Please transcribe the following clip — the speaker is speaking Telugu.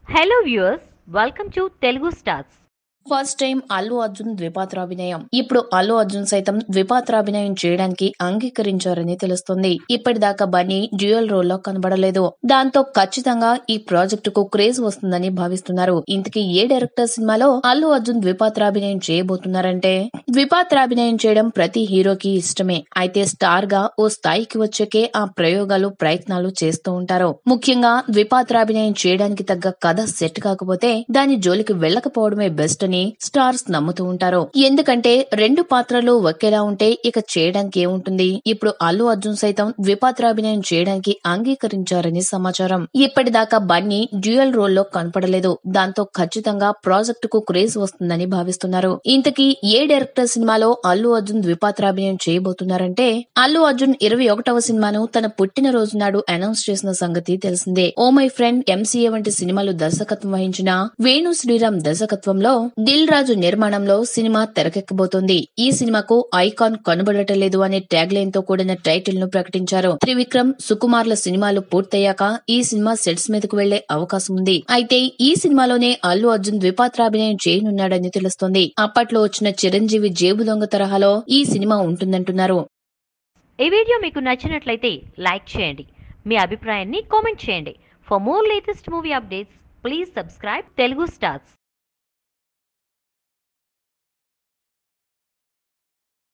Hello viewers, welcome to Telugu Stars. First time Allu Arjun ద్విపాత్రాభినయం. ఇప్పుడు అల్లు అర్జున్ సైతం ద్విపాత్రాభినయం చేయడానికి అంగీకరించారని తెలుస్తుంది. ఇప్పటిదాకా బన్నీ డ్యూయల్ రోల్ లో కనబడలేదు. దాంతో ఖచ్చితంగా ఈ ప్రాజెక్టుకు క్రేజ్ వస్తుందని భావిస్తున్నారు. ఇంతకీ ఏ డైరెక్టర్ సినిమాలో అల్లు అర్జున్ ద్విపాత్రాభినయం చేయబోతున్నారంటే, ద్విపాత్రాభినయం చేయడం ప్రతి హీరోకి ఇష్టమే. అయితే స్టార్ గా ఓ స్థాయికి వచ్చాకే ఆ ప్రయత్నాలు చేస్తూ ఉంటారు. ముఖ్యంగా ద్విపాత్రాభినయం చేయడానికి తగ్గ కథ సెట్ కాకపోతే దాని జోలికి వెళ్లకపోవడమే బెస్ట్ అని స్టార్స్ నమ్ముతూ ఉంటారు. ఎందుకంటే రెండు పాత్రలు ఒకేలా ఉంటే ఇక చేయడానికి ఏముంటుంది. ఇప్పుడు అల్లు అర్జున్ సైతం ద్విపాత్రాభినయం చేయడానికి అంగీకరించారని సమాచారం. ఇప్పటిదాకా బన్నీ డ్యూయల్ రోల్ లో కనపడలేదు. దాంతో ఖచ్చితంగా ప్రాజెక్టుకు క్రేజ్ వస్తుందని భావిస్తున్నారు. ఇంతకీ ఏ డైరెక్టర్ సినిమాలో అల్లు అర్జున్ ద్విపాత్రాభినయం చేయబోతున్నారంటే, అల్లు అర్జున్ 21వ సినిమాను తన పుట్టినరోజు నాడు అనౌన్స్ చేసిన సంగతి తెలిసిందే. ఓ మై ఫ్రెండ్, ఎంసీఏ వంటి సినిమాలు దర్శకత్వం వహించిన వేణు శ్రీరామ్ దర్శకత్వంలో దిల్ రాజు నిర్మాణంలో సినిమా తెరకెక్కబోతోంది. ఈ సినిమాకు ఐకాన్ కనబడటలేదు అనే ట్యాగ్ లైన్ తో కూడిన టైటిల్ ను ప్రకటించారు. త్రివిక్రమ్, సుకుమార్ల సినిమాలు పూర్తయ్యాక ఈ సినిమా సెట్స్ మీదకు వెళ్లే అవకాశం ఉంది. అయితే ఈ సినిమాలోనే అల్లు అర్జున్ ద్విపాత్రాభినయం చేయనున్నాడని తెలుస్తోంది. అప్పట్లో వచ్చిన చిరంజీవి జేబు దొంగ తరహాలో ఈ సినిమా ఉంటుందంటున్నారు. ఈ వీడియో మీకు నచ్చినట్లయితే లైక్ చేయండి, మీ అభిప్రాయాన్ని కామెంట్ చేయండి. For more latest movie updates please subscribe Telugu stars.